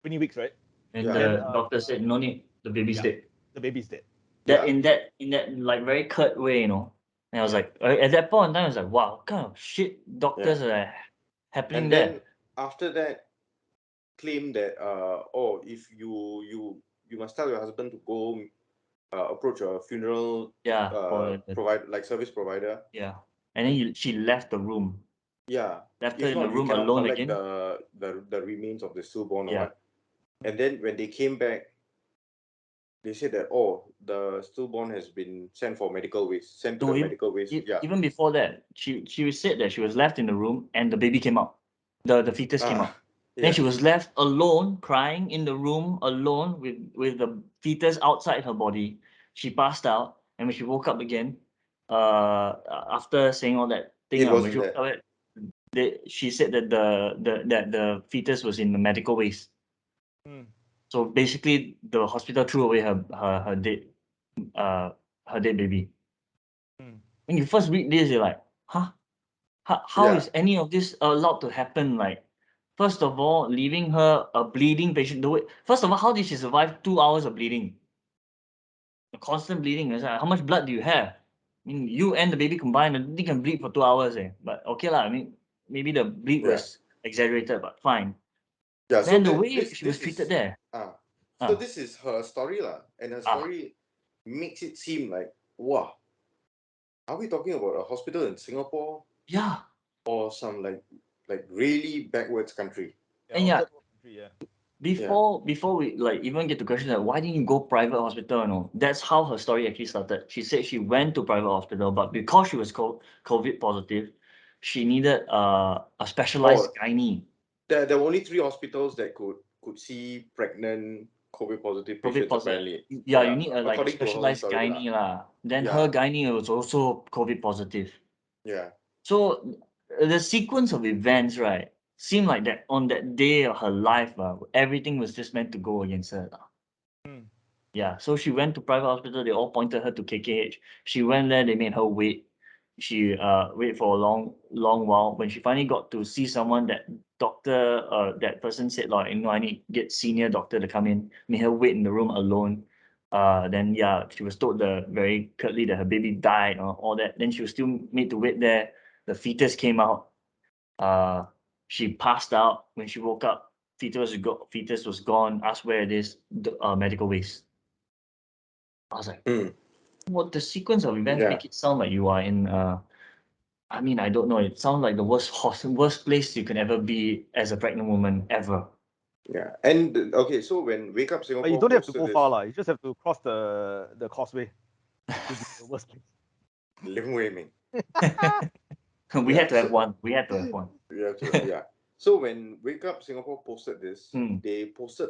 20 weeks, right? And Yeah. the doctor said, "No need. The baby's dead." The baby's dead. That in that like very curt way, you know. And I was like, at that point in time, I was like, wow, what kind of shit doctors are happening And there? then after that, claim that if you must tell your husband to go approach a funeral service provider. Yeah. And then she left the room. Yeah. Left If her in the not, you room cannot alone collect again. the remains of the stillborn or Yeah. what. And then when they came back, they said that the stillborn has been sent for medical waste, sent to the medical waste. Even before that, she said that she was left in the room and the baby came out. The fetus came out. Then she was left alone, crying in the room alone with the fetus outside her body. She passed out, and when she woke up again, after saying all that thing, when she woke up, she said that the fetus was in the medical waste. So basically, the hospital threw away her dead baby. When you first read this, you're like, huh? How is any of this allowed to happen? Like, first of all, leaving her a bleeding patient. First of all, how did she survive 2 hours of bleeding? A constant bleeding. How much blood do you have? I mean, you and the baby combined, you can bleed for 2 hours. But okay lah. I mean, maybe the bleed was exaggerated, but fine. Yeah. Then the way she was treated there. So this is her story lah, and her story makes it seem like, wow, are we talking about a hospital in Singapore? Yeah. Or some like really backwards country. And before we like even get to question that why didn't you go private hospital? You know, that's how her story actually started. She said she went to private hospital, but because she was COVID positive, she needed a specialized gynae. There were only 3 hospitals that could see pregnant COVID positive patients apparently. Yeah, you need a specialized gynae lah. Then her gynae was also COVID positive. Yeah. So the sequence of events, right, seemed like that on that day of her life, everything was just meant to go against her. Yeah, so she went to private hospital. They all pointed her to KKH. She went there. They made her wait. She wait for a long while. When she finally got to see someone, that that person said, like, I need to get senior doctor to come in. Made her wait in the room alone. Then she was told very curtly that her baby died or all that. Then she was still made to wait there. The fetus came out. She passed out. When she woke up, fetus was gone. Asked where it is. Medical waste. I was like, what the sequence of events make it sound like you are in I mean, I don't know. It sounds like the worst place you can ever be as a pregnant woman ever. Yeah. And okay, so when Wake Up Singapore, but you don't have to go far, lah. You just have to cross the causeway to be the worst place. We had to have one. Yeah. So when Wake Up Singapore posted this, they posted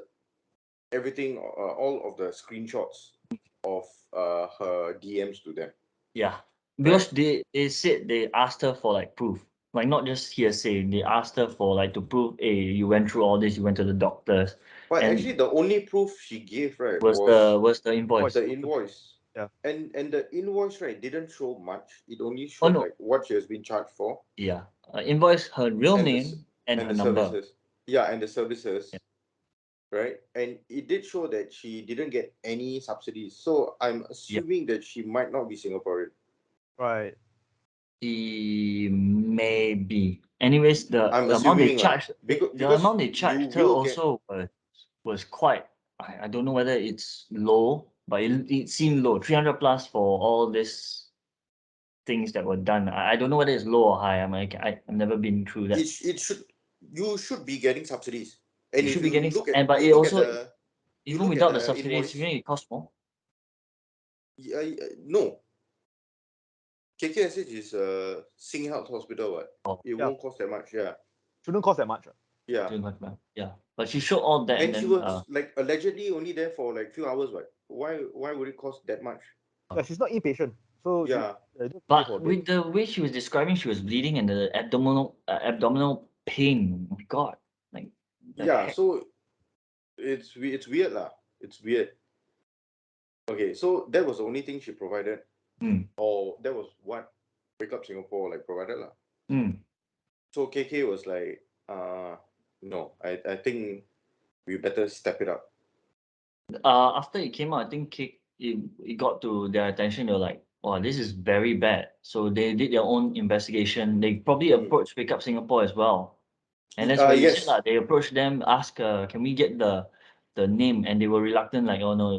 everything, all of the screenshots of her DMs to them. Yeah, because they said they asked her for like proof, like not just hearsay. They asked her for like to prove, hey, you went through all this, you went to the doctors. But actually, the only proof she gave, right, was the invoice. The invoice. Yeah. And the invoice, right, didn't show much. It only showed like what she has been charged for. Yeah, invoice, her real name and her number. Services. Yeah, and the services. Yeah. Right, and it did show that she didn't get any subsidies. So I'm assuming that she might not be Singaporean. Right. Maybe. Anyways, the amount they charged, the amount they charged her also was quite. I don't know whether it's low, but it seemed low. 300 plus for all these things that were done. I don't know whether it's low or high. I've never been through that. You should be getting subsidies. And you should be getting, but it also, even without the subsidies, it costs more. No. KKSH is a SingHealth hospital, what? It won't cost that much, Shouldn't cost that much. Yeah. But she showed all that, and she was like allegedly only there for like few hours, what? Why would it cost that much? Yeah, she's not inpatient, so but with the way she was describing, she was bleeding and the abdominal pain. Oh my God, like so it's weird lah. It's weird. Okay, so that was the only thing she provided, Mm. or that was what Wake Up Singapore like provided lah. Mm. So KK was like, no, I think we better step it up. After it came out, I think it got to their attention. They were like, "Wow, this is very bad." So they did their own investigation. They probably approached Wake Up Singapore as well. And that's what you said, Yes. they approached them, ask, can we get the name? And they were reluctant, like, oh no,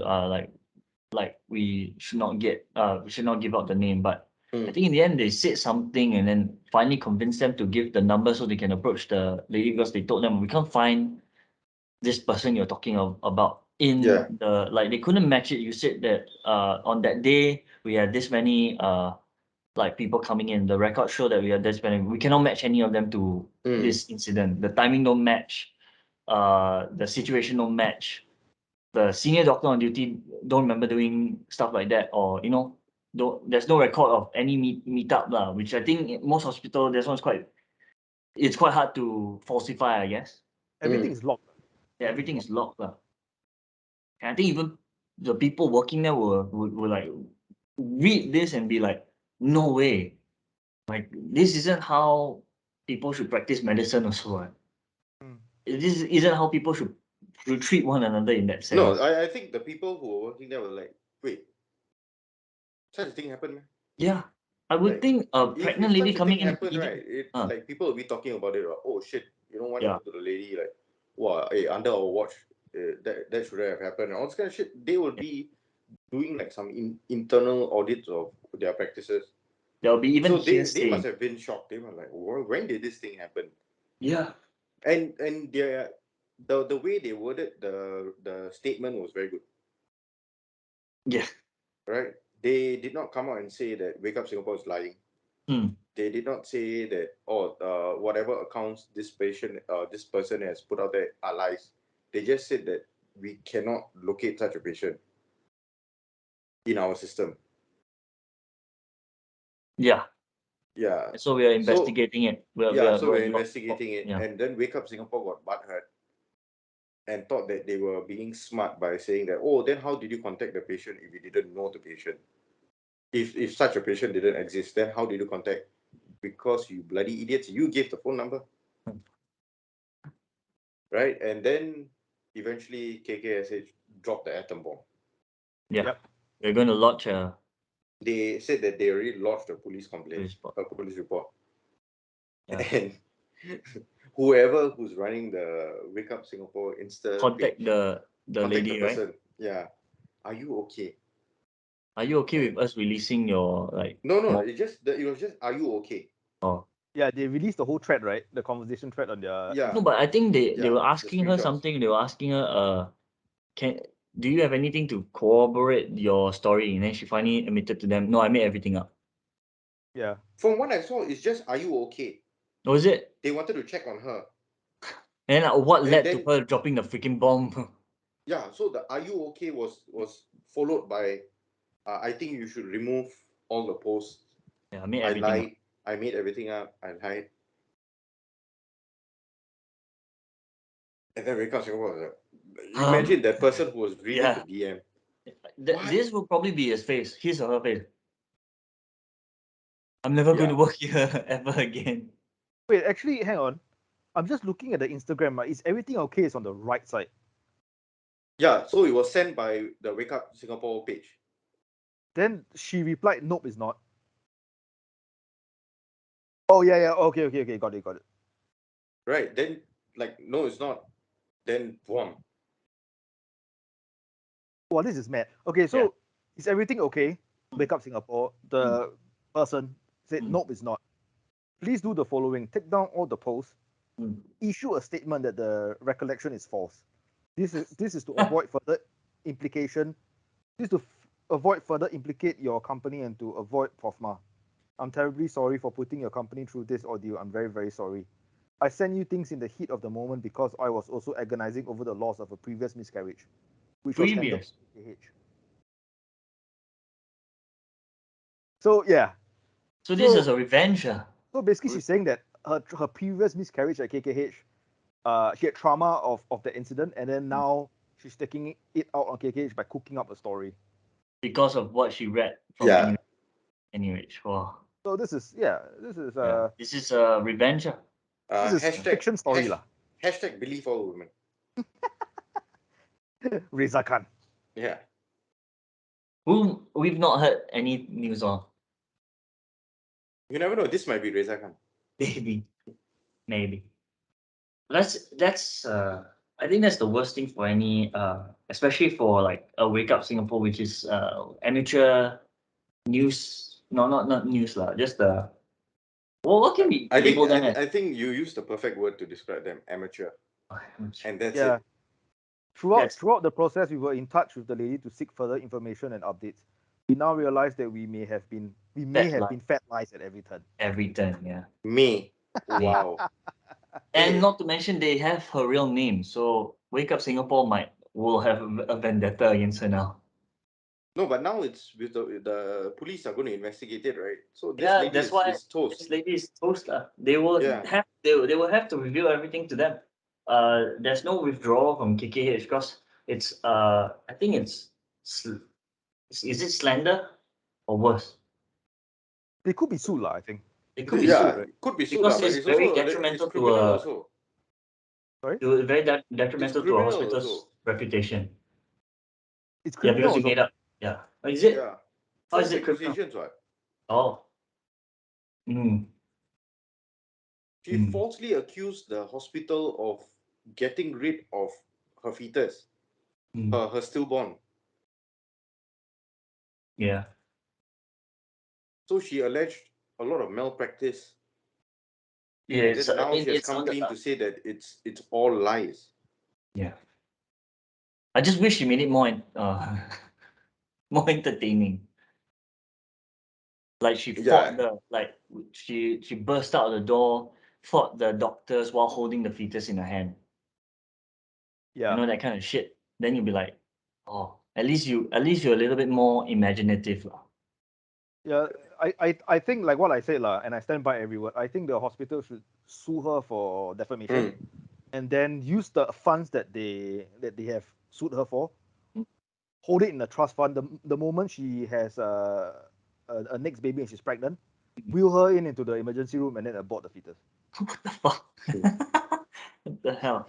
like we should not give out the name. But I think in the end they said something and then finally convinced them to give the number so they can approach the lady, because they told them we can't find this person you're talking about in the, like, they couldn't match it. You said that on that day we had this many like people coming in. The records show that we had this many. We cannot match any of them to this incident. The timing don't match. The situation don't match. The senior doctor on duty don't remember doing stuff like that, or there's no record of any meetup lah. Which I think in most hospital, this one's it's quite hard to falsify, I guess. Everything is locked. Yeah, everything is locked lah. And I think even the people working there will like read this and be like, no way. Like, this isn't how people should practice medicine also. Right? This isn't how people should treat one another in that sense. No, I think the people who were working there were like, wait, such a thing happened, man? Yeah. I would think a pregnant lady coming in. Happen, right? Like people will be talking about it. Like, oh shit, what happened to the lady? Like, wow, hey, under our watch, that shouldn't have happened. All this kind of shit. They will be doing like some internal audits of their practices. There'll be even so they must have been shocked. They were like, when did this thing happen? Yeah. And the way they worded the statement was very good. Yeah. Right? They did not come out and say that Wake Up Singapore is lying. They did not say that whatever accounts this person has put out there are lies. They just said that we cannot locate such a patient in our system. Yeah. Yeah. So we are investigating it. We're investigating it. Yeah. And then Wake Up Singapore got butthurt and thought that they were being smart by saying that, oh, then how did you contact the patient if you didn't know the patient? If such a patient didn't exist, then how did you contact? Because you bloody idiots, you gave the phone number. Right? And then eventually KKSH dropped the atom bomb. Yeah. Yep. We're going to lodge They said that they already lodged a police complaint, a police report. Yeah. And whoever who's running the Wake Up Singapore Insta contact page, the lady, the person, right? Yeah. Are you okay? Are you okay with us releasing your No. It was just, are you okay? Oh. Yeah, they released the whole thread, right? The conversation thread on their. Yeah. No, but I think they were asking her something. They were asking her, do you have anything to corroborate your story? And then she finally admitted to them, no, I made everything up. Yeah. From what I saw, it's just, are you okay? Oh, is it? They wanted to check on her. And what led to her dropping the freaking bomb? Yeah, so the are you okay was followed by, I think you should remove all the posts. Yeah, I made everything up. I made everything up. I lied. And then Wake Up Singapore was like, imagine that person who was reading the DM. This will probably be his face, his or her face. I'm never going to work here ever again. Wait, actually, hang on. I'm just looking at the Instagram. Right? Is everything okay? It's on the right side. Yeah, so it was sent by the Wake Up Singapore page. Then she replied, nope, it's not. Oh, yeah. Okay. Got it. Right. Then, like, no, it's not. Then, boom. Wow, this is mad. Okay, so is everything okay? Wake Up Singapore. The person said, nope, it's not. Please do the following. Take down all the posts. Issue a statement that the recollection is false. This is to avoid further implication. This is to avoid further implicate your company and to avoid PROFMA. I'm terribly sorry for putting your company through this ordeal. I'm very, very sorry. I sent you things in the heat of the moment because I was also agonizing over the loss of a previous miscarriage, which was handled by KKH. So yeah. So this is a revenge. So basically, she's saying that her previous miscarriage at KKH, she had trauma of the incident, and then now she's taking it out on KKH by cooking up a story. because of what she read from NUH. Wow. So this is This is revenge. This is fiction story lah. Hashtag believe all women. Reza Khan. Yeah. Who we've not heard any news on. You never know. This might be Reza Khan. Maybe. That's I think that's the worst thing for any especially for like a Wake Up Singapore, which is amateur news. No, not news lah. Just the what can we label them as? I think you used the perfect word to describe them, amateur. And that's it. Throughout the process, we were in touch with the lady to seek further information and updates. We now realize that we may have been fed lies at every turn. Every turn, yeah. Wow. And not to mention they have her real name, so Wake Up Singapore will have a vendetta against her now. No, but now it's with the police are going to investigate it, right? So this lady that's why is toast. This lady is toast. They will have to reveal everything to them. There's no withdrawal from KKH because it's I think it's is it slander or worse? They could be sued, I think. It could be sued, right? Could be sued, because it's very detrimental to also. Sorry? Very detrimental to a hospital's also. Reputation. It's criminal. Because you made up. Yeah. Is it? Yeah. How is it criminal? What? Oh. She falsely accused the hospital of getting rid of her fetus, her stillborn. Yeah. So she alleged a lot of malpractice. Yeah. Now she has come clean to say that it's all lies. Yeah. I just wish she made it more more entertaining. Like she fought she burst out of the door, fought the doctors while holding the fetus in her hand. Yeah. You know, that kind of shit. Then you'll be like, oh, at least you're a little bit more imaginative. Yeah, I think like what I said and I stand by every word. I think the hospital should sue her for defamation, and then use the funds that they have sued her for, hold it in a trust fund. The moment she has a next baby and she's pregnant, wheel her into the emergency room and then abort the fetus. What the fuck? What the hell?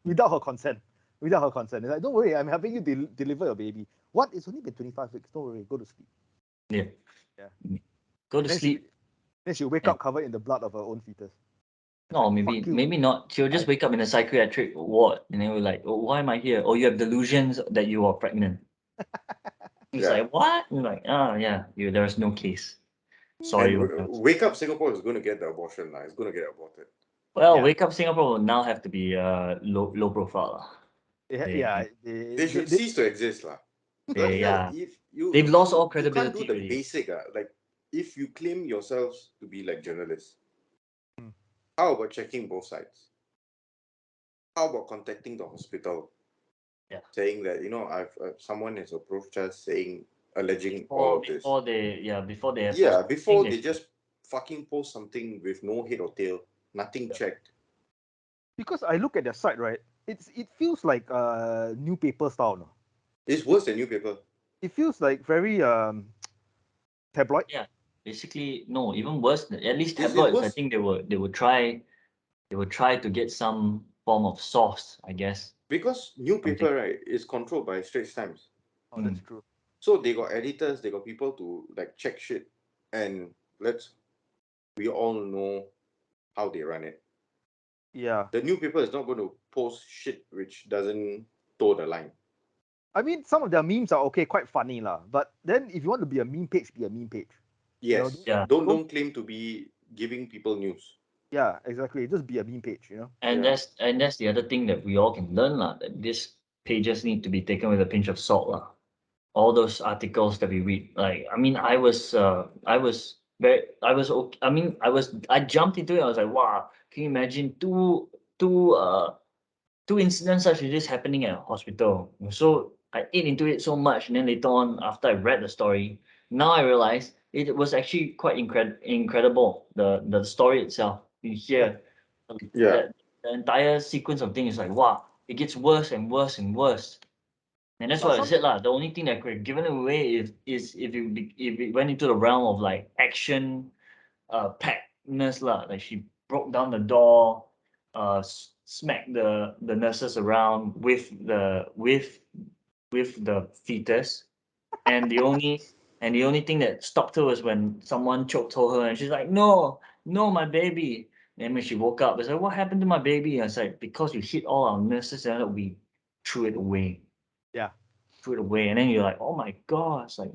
Without her consent. It's like, don't worry, I'm helping you deliver your baby. What? It's only been 25 weeks. Don't worry, go to sleep. Yeah. Go to sleep. Then she'll wake up covered in the blood of her own fetus. No, maybe not. She'll just wake up in a psychiatric ward and then we're like, oh, why am I here? Oh, you have delusions that you are pregnant. It's like, what? And like, there's no case. Sorry. Wake Up Singapore is going to get the abortion. It's going to get aborted. Well, Wake Up Singapore will now have to be low profile. They should cease to exist. They've lost all credibility. You can't do the basic. Like, if you claim yourselves to be like journalists, how about checking both sides? How about contacting the hospital? Saying that, I've someone has approached us alleging all of this. Before they just fucking post something with no head or tail, nothing checked. Because I look at their site, right? It feels like new paper style. No? It's worse than new paper. It feels like very tabloid. Yeah, basically no, even worse. At least tabloids, I think they would try to get some form of source, I guess. Because new paper, right, is controlled by Straits Times. Oh, that's true. So they got editors, they got people to like check shit, and we all know how they run it. Yeah. The new paper is not going to post shit which doesn't toe the line. I mean, some of their memes are quite funny but then if you want to be a meme page, be a meme page. Yes. Don't claim to be giving people news. Yeah, exactly. Just be a meme page, And that's the other thing that we all can learn that these pages need to be taken with a pinch of salt all those articles that we read. Like, I mean, I jumped into it. I was like, wow, can you imagine two incidents such as this happening at a hospital? So I ate into it so much, and then later on, after I read the story, now I realize it was actually quite incredible. The story itself. You hear the entire sequence of things is like, wow, it gets worse and worse and worse. And that's what I said lah. The only thing that could have given away is if it went into the realm of like action, packedness lah. Like she broke down the door, smacked the nurses around with the fetus, and the only thing that stopped her was when someone choked her, and she's like, "No, no, my baby." And when she woke up, it's like, "What happened to my baby?" And I was like, "Because you hit all our nurses, and we threw it away." Yeah. Threw it away, and then you're like, "Oh my god!" It's like,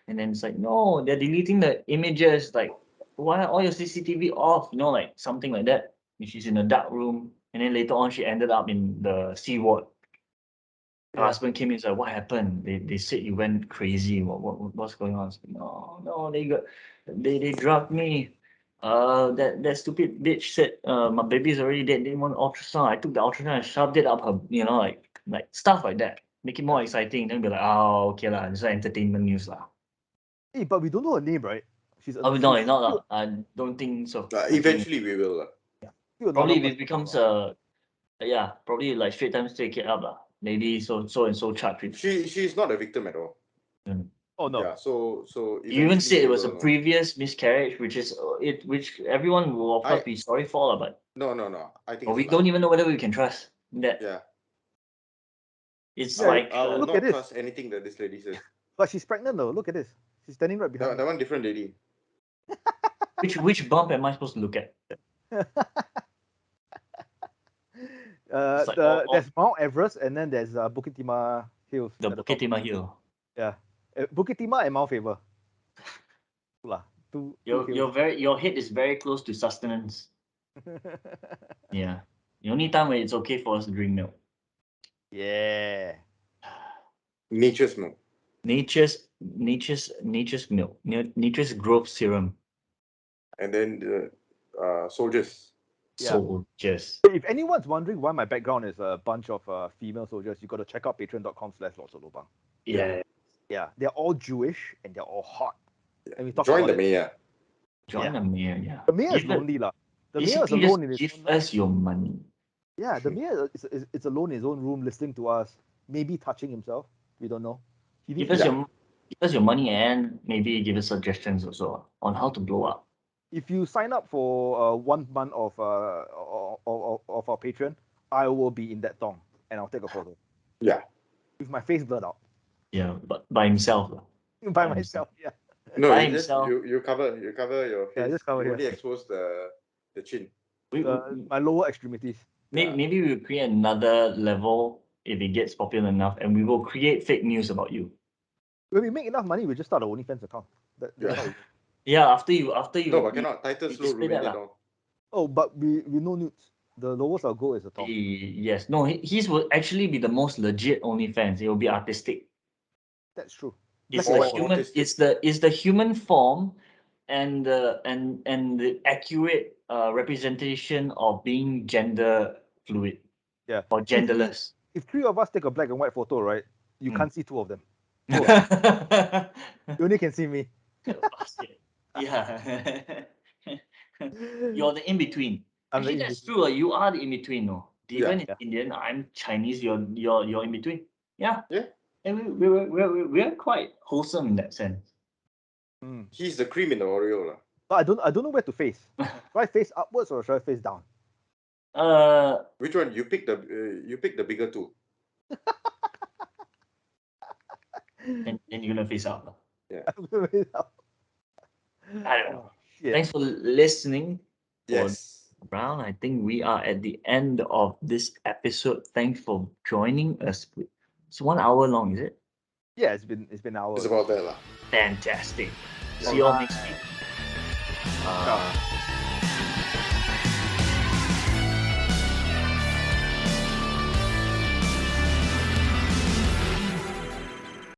and then it's like, "No, they're deleting the images." Like, why are all your CCTV off? You know, like something like that. And she's in a dark room, and then later on, she ended up in the C ward. Her husband came in and said, "What happened? They said you went crazy. What's going on?" I was like, no, they drugged me. That stupid bitch said my baby's already dead. Didn't want ultrasound. I took the ultrasound and shoved it up her, like stuff like that. Make it more exciting. Then be like, "Oh, okay lah, this is entertainment news lah." Hey, but we don't know her name, right? She's Oh no, it's not lah. I don't think so. Eventually we will. Probably if it becomes probably like Straight Times take it up lah. Maybe so and so charged with. She's not a victim at all. Oh no. Yeah, so you even said it was a know. previous miscarriage, which everyone will of course be sorry for, but no. I think we don't even know whether we can trust that. Yeah. It's like I'll look not at this. trust anything that this lady says. But she's pregnant though. Look at this. She's standing right behind. That one different lady. which bump am I supposed to look at? There's Mount Everest and then there's Bukit Timah Hills. The Bukit Timah Hill. Yeah, Bukit Timah and Mount Faber. Your head is very close to sustenance. Yeah, the only time where it's okay for us to drink milk. Yeah. Nature's milk. Nature's milk. Nature's growth serum. And then the soldiers. Yeah. Soldiers. If anyone's wondering why my background is a bunch of female soldiers, you got to check out patreon.com/lotsoflobang. Yeah. Yeah, they're all Jewish and they're all hot. And we talk Join about the mayor. Join the mayor, yeah. The mayor is lonely lah. The mayor is Basically, alone in his give own us your money. Yeah, the mayor is alone in his own room listening to us, maybe touching himself. We don't know. Give us your money and maybe give us suggestions also on how to blow up. If you sign up for 1 month of our Patreon, I will be in that thong and I'll take a photo. Yeah. With my face blurred out. Yeah, but by himself. By myself, yeah. No, By you himself. you cover your face. Yeah, just cover you here. only expose the chin. My lower extremities. Maybe we'll create another level if it gets popular enough, and we will create fake news about you. When we make enough money, we just start an OnlyFans account. Yeah, after you. No, but cannot. Titles slow ruin it all. Oh, but we know nudes. The lowest I'll go is a thong. Yes. No, his will actually be the most legit OnlyFans. It will be artistic. That's true. It's the human. It's the human form, and the accurate representation of being gender fluid. Yeah. Or genderless. If 3 of us take a black and white photo, right, you can't see 2 of them. You only can see me. Yeah. You're the in between. Actually, that's in-between. true. You are the in between. No, Devan is Yeah. Indian. I'm Chinese. You're in between. Yeah. Yeah. And we're quite wholesome in that sense. He's the cream in the Oreo. But I don't know where to face. Should I face upwards or should I face down? Which one? You pick the bigger two. And you're gonna face up. Yeah. I don't know. Yeah. Thanks for listening. Yes. Brown, I think we are at the end of this episode. Thanks for joining us. It's 1 hour long, is it? Yeah, it's been an hour. It's about that lah. Fantastic. See you all next week.